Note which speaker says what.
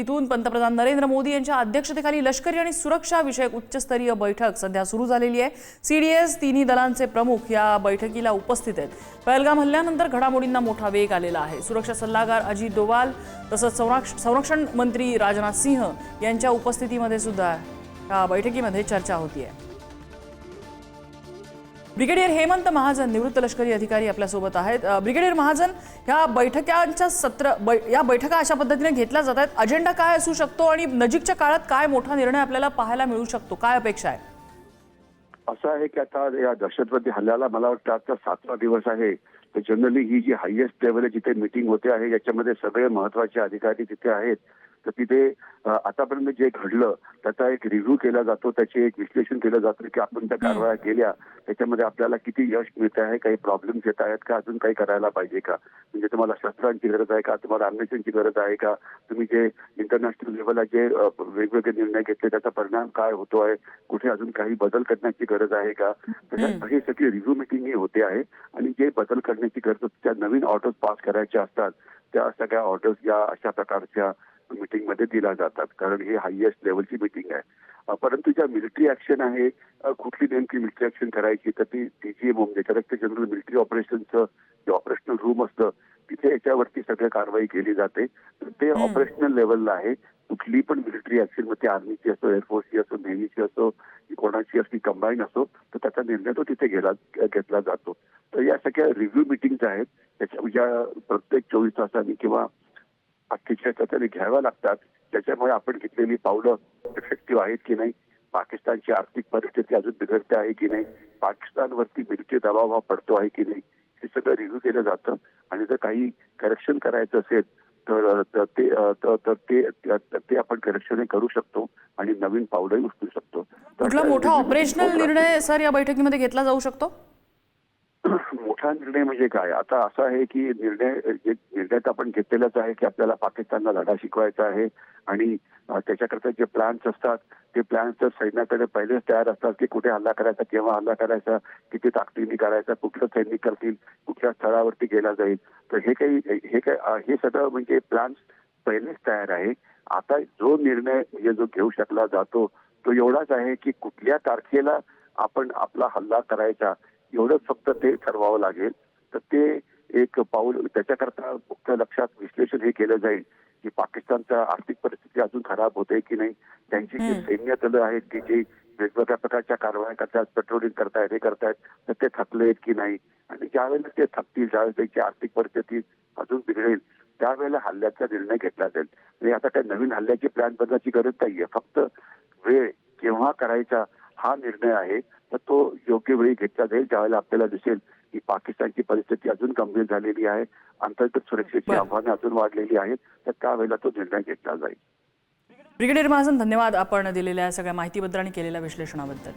Speaker 1: दिल्लीतून पंतप्रधान नरेंद्र मोदी यांच्या अध्यक्षतेखाली लष्करी आणि सुरक्षा विषयक उच्चस्तरीय बैठक सध्या सुरू झालेली आहे। सीडीएस तिन्ही दलांचे प्रमुख या बैठकीला उपस्थित आहेत। पहलगाम हल्ल्यानंतर घडामोडींना मोठा वेग आलेला आहे। सुरक्षा सल्लागार अजित डोवाल तसंच संरक्षण मंत्री राजनाथ सिंह यांच्या उपस्थितीमध्ये सुद्धा या बैठकीमध्ये चर्चा होतीये। ब्रिगेडियर हेमंत महाजन निवृत्त लष्करी अधिकारी आपल्या सोबत आहेत। ब्रिगेडियर महाजन, या बैठका अशा पद्धतीने घेतल्या जात आहेत, अजेंडा काय असू शकतो आणि नजीकच्या काळात काय मोठा निर्णय आपल्याला पाहायला मिळू शकतो, काय अपेक्षा आहे?
Speaker 2: असं आहे की आता या दहशतवादी हल्ल्याला मला वाटतं आजचा 7वा दिवस आहे। तर जनरली ही जी हायएस्ट लेवल जिथे मीटिंग होते आहे याच्यामध्ये सगळे महत्त्वाचे अधिकारी तिथे आहेत। तर तिथे आतापर्यंत जे घडलं त्याचा एक रिव्ह्यू केला जातो, त्याचे एक विश्लेषण केलं जातं की आपण त्या कारवाया केल्या त्याच्यामध्ये आपल्याला किती यश मिळत आहे, काही प्रॉब्लेम्स येत आहेत का, अजून काही करायला पाहिजे का, म्हणजे तुम्हाला शस्त्रांची गरज आहे का, तुम्हाला अम्युनिशनची गरज आहे का, तुम्ही जे इंटरनॅशनल लेवलला जे वेगवेगळे निर्णय घेतले त्याचा परिणाम काय होतो आहे, कुठे अजून काही बदल करण्याची गरज आहे का, हे सगळी रिव्ह्यू मीटिंग ही होते आहे। आणि जे बदल करण्याची गरज त्या नवीन ऑर्डर्स पास करायच्या असतात त्या सगळ्या ऑर्डर्स या अशा प्रकारच्या मीटिंग मध्ये दिल्या जातात, कारण ही हायएस्ट लेवलची मीटिंग आहे। परंतु ज्या मिलिटरी ऍक्शन आहे, कुठली नेमकी मिलिटरी ऍक्शन करायची तर ती डीजीएम म्हणजे डायरेक्टर जनरल मिलिटरी ऑपरेशनचं जे ऑपरेशनल रूम असतं तिथे याच्यावरती सगळी कारवाई केली जाते। तर ते ऑपरेशनल लेवलला आहे। कुठली पण मिलिटरी ऍक्शन मध्ये आर्मीची असो, एअरफोर्सची असो, नेव्हीची असो, कोणाची असली कंबाईन असो तर त्याचा निर्णय तो तिथे घेतला जातो। तर या सगळ्या रिव्ह्यू मीटिंग्स आहेत त्याच्या प्रत्येक 24 तासांनी किंवा 48 तासांनी घ्याव्या लागतात। त्याच्यामुळे आपण घेतलेली पावलं इफेक्टिव्ह आहेत की नाही, पाकिस्तानची आर्थिक परिस्थिती अजून बिघडते आहे की नाही, पाकिस्तानवरती मिलिटरी दबाव पडतो आहे की नाही, हे सगळं रिव्ह्यू केलं जातं। आणि जर काही करेक्शन करायचं असेल तर ते आपण करेक्शन करू शकतो आणि नवीन पावलंही उचलू शकतो।
Speaker 1: कुठला मोठा ऑपरेशनल निर्णय सर या बैठकीमध्ये घेतला जाऊ शकतो?
Speaker 2: मोठा निर्णय म्हणजे काय, आता असं आहे की निर्णय आपण घेतलेलाच आहे की आपल्याला पाकिस्तानला लढा शिकवायचा आहे आणि त्याच्याकरता जे प्लॅन्स असतात ते प्लॅन्स तर सैन्याकडे पहिलेच तयार असतात की कुठे हल्ला करायचा, केव्हा हल्ला करायचा, किती ताकदीने करायचा, कुठलं सैनिक करतील, कुठल्या स्थळावरती गेला जाईल। तर हे सगळं म्हणजे प्लॅन्स पहिलेच तयार आहे। आता जो निर्णय म्हणजे जो घेऊ शकला जातो तो एवढाच आहे की कुठल्या तारखेला आपण आपला हल्ला करायचा एवढंच फक्त ते ठरवावं लागेल। तर ते एक पाऊल त्याच्याकरता फक्त लक्षात विश्लेषण हे केलं जाईल की पाकिस्तानचा आर्थिक परिस्थिती अजून खराब होते की नाही, त्यांची जी सैन्य दलं आहेत की जी वेगवेगळ्या प्रकारच्या कारवाया करतात, पेट्रोलिंग करतायत, हे करतायत, तर ते थकले आहेत की नाही, आणि ज्यावेळेला ते थकतील, ज्यावेळेस त्यांची आर्थिक परिस्थिती अजून बिघडेल त्यावेळेला हल्ल्याचा निर्णय घेतला जाईल। म्हणजे आता काही नवीन हल्ल्याची प्लॅन बनवायची गरज नाहीये, फक्त वेळ केव्हा करायचा हा निर्णय आहे। तर तो योग्य वेळी घेतला जाईल ज्यावेळेला आपल्याला दिसेल की पाकिस्तानची परिस्थिती अजून गंभीर झालेली आहे, अंतर्गत सुरक्षेची आव्हाने अजून वाढलेली आहेत, तर त्यावेळेला तो निर्णय घेतला जाईल।
Speaker 1: ब्रिगेडियर महाजन, धन्यवाद, आपण दिलेल्या सगळ्या माहितीबद्दल आणि केलेल्या विश्लेषणाबद्दल।